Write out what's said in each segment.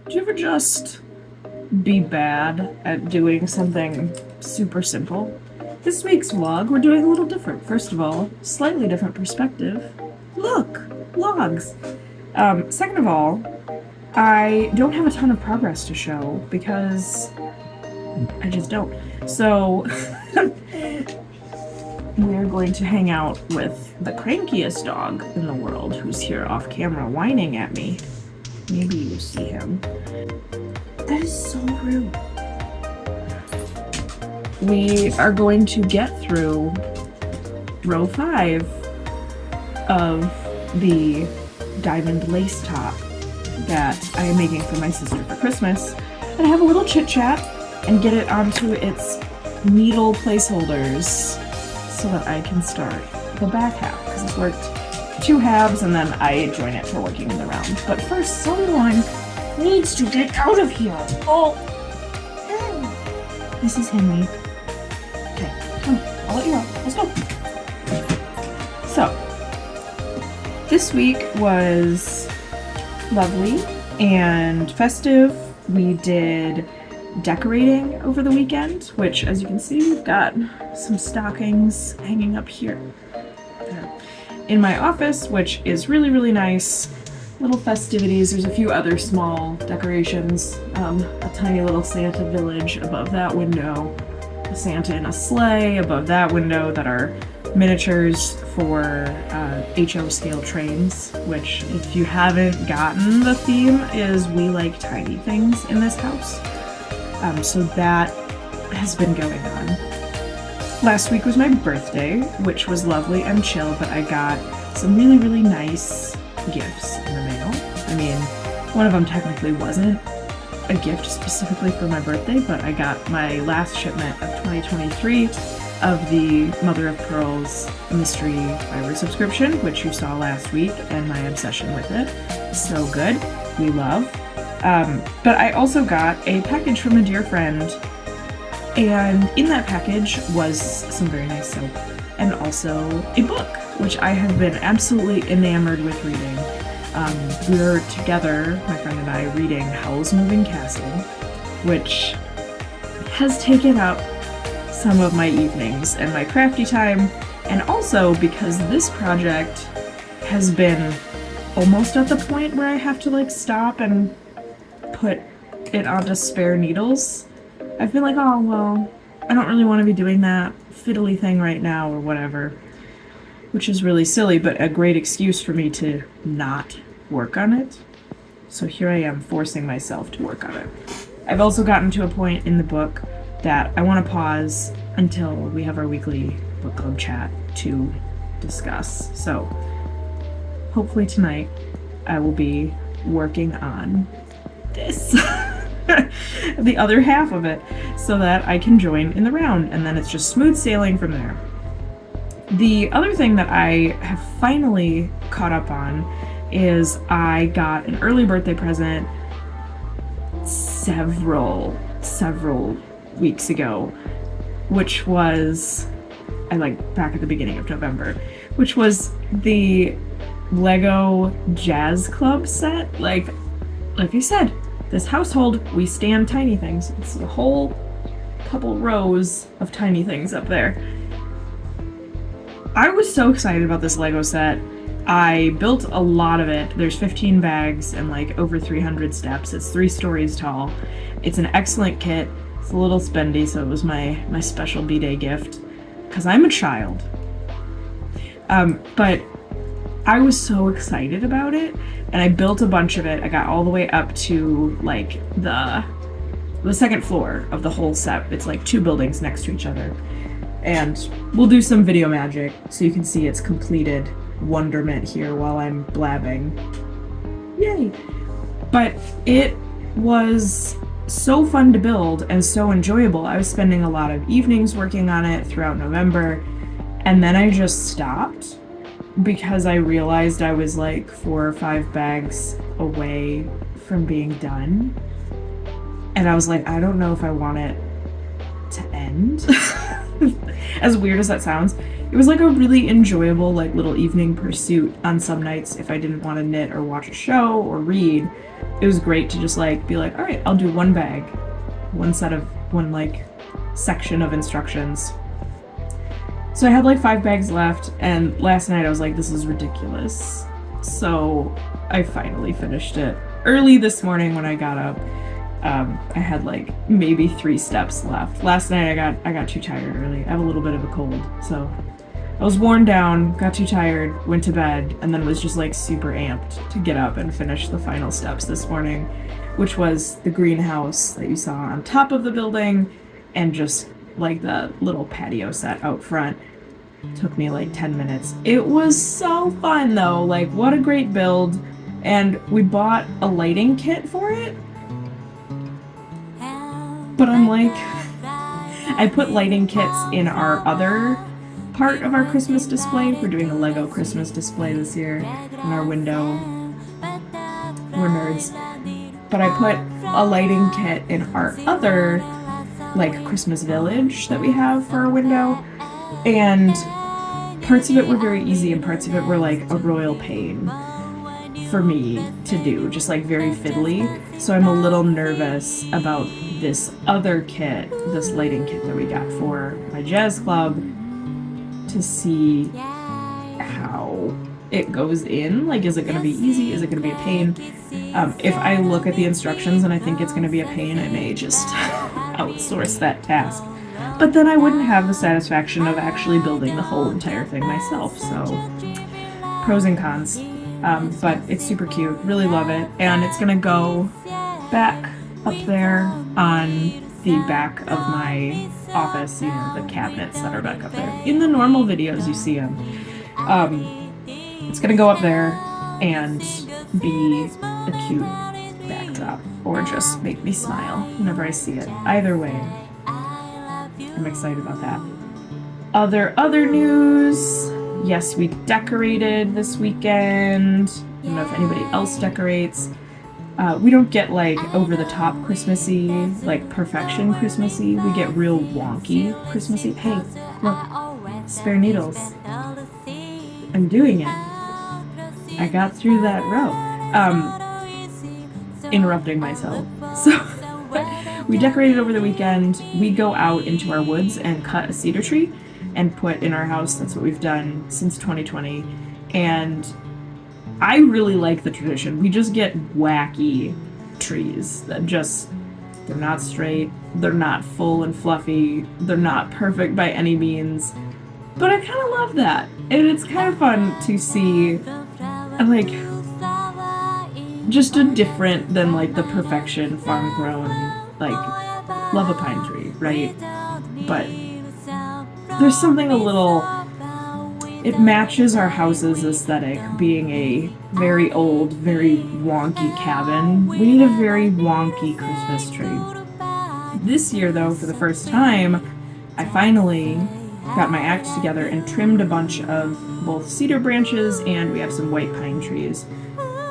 Do you ever just be bad at doing something super simple? This week's vlog, we're doing a little different. First of all, slightly different perspective. Look, logs. Second of all, I don't have a ton of progress to show because I just don't. So we're going to hang out with the crankiest dog in the world who's here off camera whining at me. Maybe you see him. That is so rude. We are going to get through row 5 of the diamond lace top that I am making for my sister for Christmas, and have a little chit chat and get it onto its needle placeholders so that I can start the back half, because it's worked 2 halves and then I join it for working in the round. But first, someone needs to get out of here. Oh, this is Henry. Okay, come, I'll let you out. Let's go. So, this week was lovely and festive. We did decorating over the weekend, which, as you can see, we've got some stockings hanging up here. In my office, which is really, really nice. Little festivities. There's a few other small decorations. A tiny little Santa village above that window. A Santa in a sleigh above that window that are miniatures for HO scale trains, which, if you haven't gotten the theme, is we like tiny things in this house. So that has been going on. Last week was my birthday, which was lovely and chill, but I got some really, really nice gifts in the mail. I mean, one of them technically wasn't a gift specifically for my birthday, but I got my last shipment of 2023 of the Mother of Purl's mystery fiber subscription, which you saw last week, and my obsession with it. So good. We love. But I also got a package from a dear friend, and in that package was some very nice soap and also a book, which I have been absolutely enamored with reading. We're together, my friend and I, reading Howl's Moving Castle, which has taken up some of my evenings and my crafty time, and also because this project has been almost at the point where I have to like stop and put it onto spare needles. I've been like, oh, well, I don't really want to be doing that fiddly thing right now or whatever, which is really silly, but a great excuse for me to not work on it. So here I am forcing myself to work on it. I've also gotten to a point in the book that I want to pause until we have our weekly book club chat to discuss. So hopefully tonight I will be working on this. The other half of it, so that I can join in the round, and then it's just smooth sailing from there. The other thing that I have finally caught up on is I got an early birthday present several weeks ago, which was, back at the beginning of November, which was the Lego Jazz Club set. Like I said, this household, we stand tiny things. It's a whole couple rows of tiny things up there. I was so excited about this Lego set. I built a lot of it. There's 15 bags and like over 300 steps. It's 3 stories tall. It's an excellent kit. It's a little spendy, so it was my special B-Day gift, because I'm a child. But I was so excited about it, and I built a bunch of it. I got all the way up to like the second floor of the whole set. It's like 2 buildings next to each other. And we'll do some video magic so you can see its completed wonderment here while I'm blabbing. Yay! But it was so fun to build and so enjoyable. I was spending a lot of evenings working on it throughout November, and then I just stopped because I realized I was like 4 or 5 bags away from being done. And I was like, I don't know if I want it to end. As weird as that sounds, it was like a really enjoyable like little evening pursuit on some nights if I didn't want to knit or watch a show or read. It was great to just like be like, all right, I'll do one bag, one like section of instructions. So I had like 5 bags left, and last night I was like, this is ridiculous. So I finally finished it. Early this morning when I got up, I had like maybe 3 steps left. Last night I got too tired early. I have a little bit of a cold, so I was worn down, got too tired, went to bed, and then was just like super amped to get up and finish the final steps this morning, which was the greenhouse that you saw on top of the building and just like the little patio set out front. Took me like 10 minutes. It was so fun though, like what a great build. And we bought a lighting kit for it. But I'm like, I put lighting kits in our other part of our Christmas display. We're doing a Lego Christmas display this year in our window. We're nerds. But I put a lighting kit in our other like Christmas village that we have for our window, and parts of it were very easy and parts of it were like a royal pain for me to do, just like very fiddly. So I'm a little nervous about this other kit, this lighting kit that we got for my jazz club, to see how it goes in. Like, is it going to be easy? Is it going to be a pain? If I look at the instructions and I think it's going to be a pain, I may just outsource that task. But then I wouldn't have the satisfaction of actually building the whole entire thing myself. So, pros and cons. But it's super cute. Really love it. And it's going to go back up there on the back of my office, you know, the cabinets that are back up there. In the normal videos, you see them. It's going to go up there and be a cute backdrop, or just make me smile whenever I see it. Either way, I'm excited about that. Other news. Yes, we decorated this weekend. I don't know if anybody else decorates. We don't get like over the top Christmassy, like perfection Christmassy. We get real wonky Christmassy. Hey, look, spare needles. I'm doing it. I got through that row. Interrupting myself. So we decorated over the weekend. We go out into our woods and cut a cedar tree and put in our house. That's what we've done since 2020. And I really like the tradition. We just get wacky trees that just, they're not straight, they're not full and fluffy, they're not perfect by any means. But I kind of love that. And it's kind of fun to see, like, just a different than like the perfection farm grown, like, love a pine tree, right? But there's something a little, it matches our house's aesthetic, being a very old, very wonky cabin. We need a very wonky Christmas tree. This year, though, for the first time, I finally got my act together and trimmed a bunch of both cedar branches, and we have some white pine trees.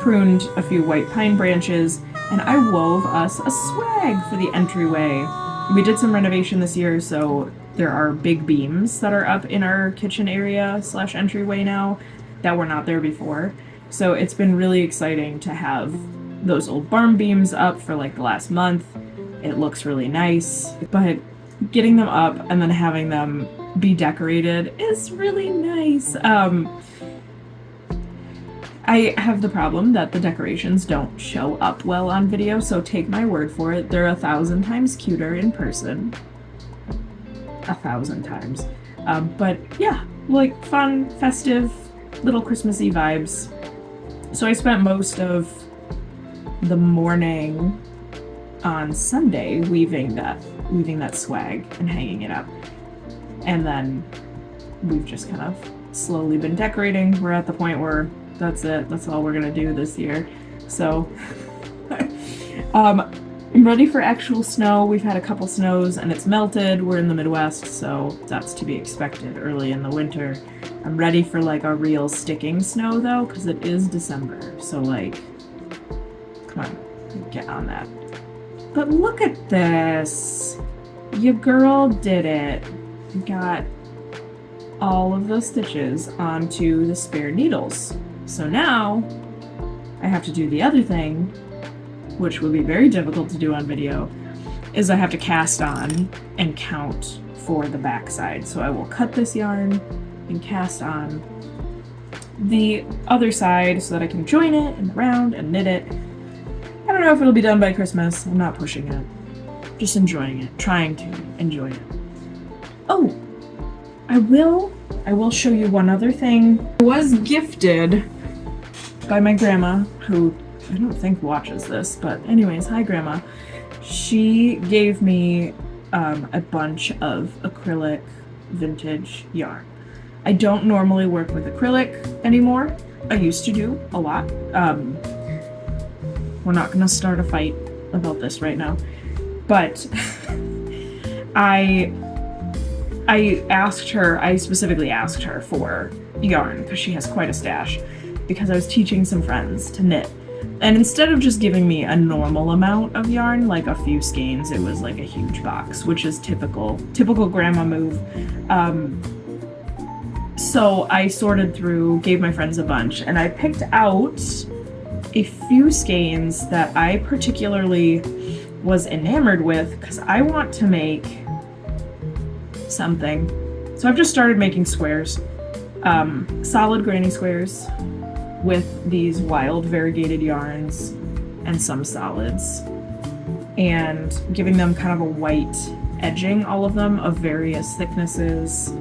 Pruned a few white pine branches, and I wove us a swag for the entryway. We did some renovation this year, so there are big beams that are up in our kitchen area / entryway now that were not there before. So it's been really exciting to have those old barn beams up for like the last month. It looks really nice, but getting them up and then having them be decorated is really nice. I have the problem that the decorations don't show up well on video, so take my word for it. They're 1,000 times cuter in person. 1,000 times. But yeah, like fun, festive, little Christmassy vibes. So I spent most of the morning on Sunday weaving that swag and hanging it up. And then we've just kind of slowly been decorating. We're at the point where that's it. That's all we're gonna do this year. So I'm ready for actual snow. We've had a couple snows and it's melted. We're in the Midwest, so that's to be expected early in the winter. I'm ready for like a real sticking snow though, because it is December. So like, come on, get on that. But look at this. Your girl did it. We got all of the stitches onto the spare needles. So now I have to do the other thing, which would be very difficult to do on video, is I have to cast on and count for the back side. So I will cut this yarn and cast on the other side so that I can join it in the round and knit it. I don't know if it'll be done by Christmas. I'm not pushing it. Just enjoying it, trying to enjoy it. Oh, I will show you one other thing. I was gifted by my grandma, who I don't think watches this, but anyways, hi Grandma. She gave me a bunch of acrylic vintage yarn. I don't normally work with acrylic anymore. I used to do a lot. We're not gonna start a fight about this right now, but I specifically asked her for yarn because she has quite a stash, because I was teaching some friends to knit. And instead of just giving me a normal amount of yarn, like a few skeins, it was like a huge box, which is typical grandma move. So I sorted through, gave my friends a bunch, and I picked out a few skeins that I particularly was enamored with because I want to make something. So I've just started making squares, solid granny squares with these wild variegated yarns and some solids, and giving them kind of a white edging, all of them of various thicknesses.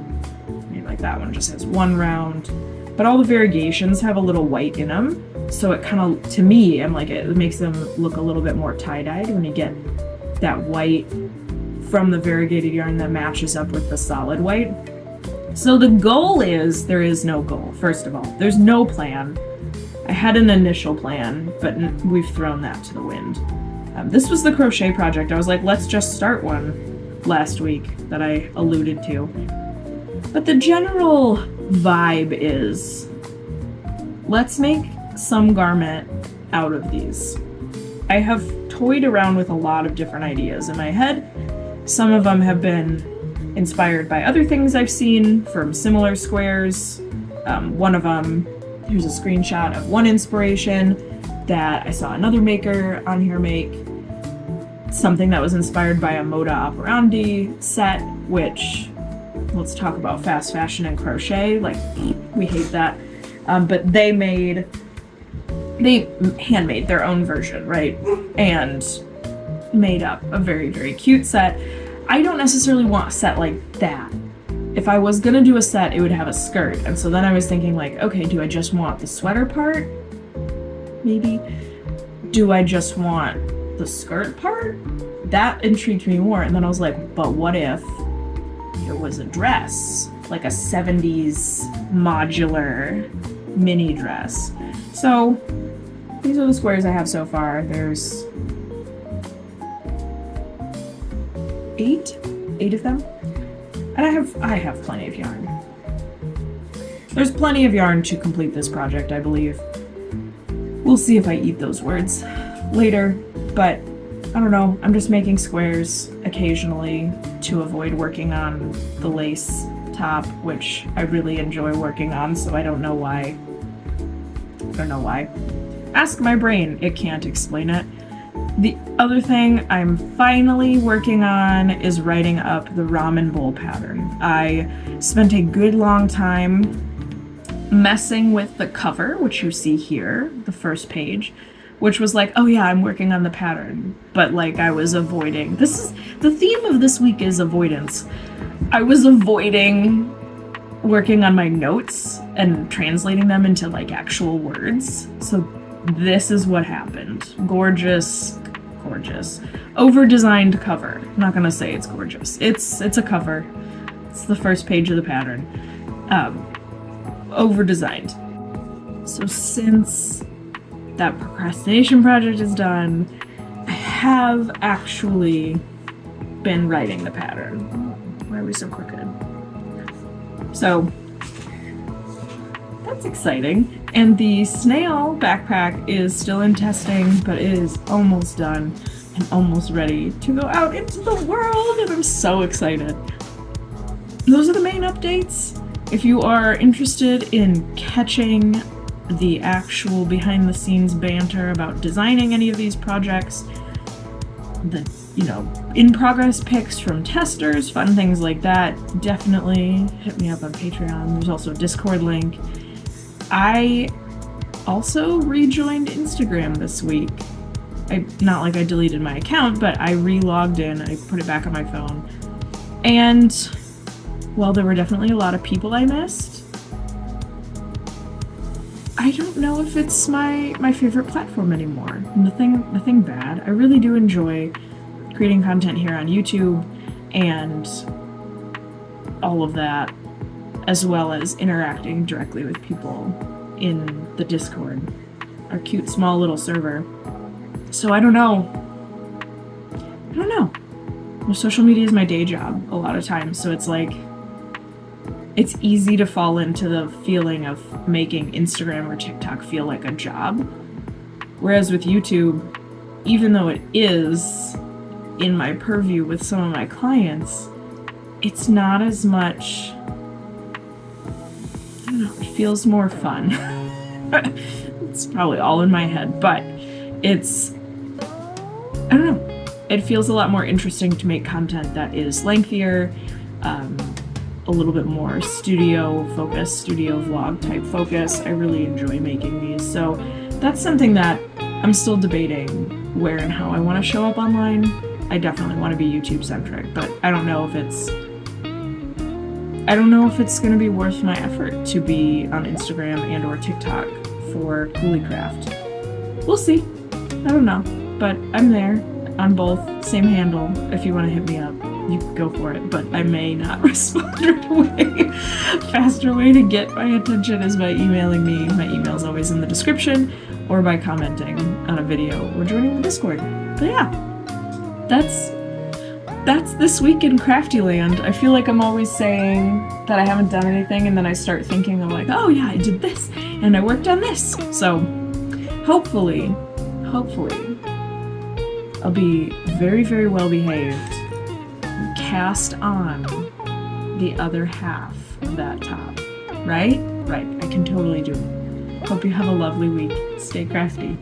Maybe like that one just has one round, but all the variegations have a little white in them. So it kind of, to me, I'm like, it makes them look a little bit more tie-dyed when you get that white from the variegated yarn that matches up with the solid white. So the goal is, there is no goal, first of all. There's no plan. I had an initial plan, but we've thrown that to the wind. This was the crochet project. I was like, let's just start one last week that I alluded to. But the general vibe is, let's make some garment out of these. I have toyed around with a lot of different ideas in my head. Some of them have been inspired by other things I've seen from similar squares. One of them, here's a screenshot of one inspiration that I saw another maker on here make. Something that was inspired by a moda operandi set, which, let's talk about fast fashion and crochet, like, we hate that. But they handmade their own version, right? And made up a very, very cute set. I don't necessarily want a set like that. If I was gonna do a set, it would have a skirt. And so then I was thinking like, okay, do I just want the sweater part? Maybe. Do I just want the skirt part? That intrigued me more. And then I was like, but what if it was a dress? Like a 70s modular mini dress. So these are the squares I have so far. There's eight of them. And I have plenty of yarn. There's plenty of yarn to complete this project, I believe. We'll see if I eat those words later, but I don't know. I'm just making squares occasionally to avoid working on the lace top, which I really enjoy working on, so I don't know why. Ask my brain, it can't explain it. The other thing I'm finally working on is writing up the ramen bowl pattern. I spent a good long time messing with the cover, which you see here, the first page, which was like, oh yeah, I'm working on the pattern, but like I was avoiding. This is the theme of this week, is avoidance. I was avoiding working on my notes and translating them into like actual words. So this is what happened. Gorgeous. Over-designed cover. I'm not gonna say it's gorgeous. It's a cover. It's the first page of the pattern. Over-designed. So since that procrastination project is done, I have actually been writing the pattern. Why are we so crooked? So that's exciting. And the snail backpack is still in testing, but it is almost done and almost ready to go out into the world, and I'm so excited. Those are the main updates. if you are interested in catching the actual behind-the-scenes banter about designing any of these projects, the in-progress pics from testers, fun things like that, definitely hit me up on Patreon. There's also a Discord link. I also rejoined Instagram this week. Not like I deleted my account, but I re-logged in, I put it back on my phone. And while there were definitely a lot of people I missed, I don't know if it's my favorite platform anymore. Nothing bad. I really do enjoy creating content here on YouTube and all of that, as well as interacting directly with people in the Discord, our cute small little server. So I don't know. Well, social media is my day job a lot of times, so it's like, it's easy to fall into the feeling of making Instagram or TikTok feel like a job. Whereas with YouTube, even though it is in my purview with some of my clients, it's not as much, I don't know, it feels more fun. It's probably all in my head, but it's, I don't know, it feels a lot more interesting to make content that is lengthier, a little bit more studio focus, studio vlog type focus. I really enjoy making these. So that's something that I'm still debating where and how I want to show up online. I definitely want to be YouTube centric, but I don't know if it's going to be worth my effort to be on Instagram and or TikTok for CouleeCraft. We'll see. I don't know, but I'm there on both, same handle. If you want to hit me up, you can go for it, but I may not respond right away. Faster way to get my attention is by emailing me. My email's always in the description, or by commenting on a video or joining the Discord. But yeah, that's this week in Crafty Land. I feel like I'm always saying that I haven't done anything, and then I start thinking of like, oh yeah, I did this, and I worked on this. So hopefully, I'll be very, very well behaved and cast on the other half of that top. Right? Right. I can totally do it. Hope you have a lovely week. Stay crafty.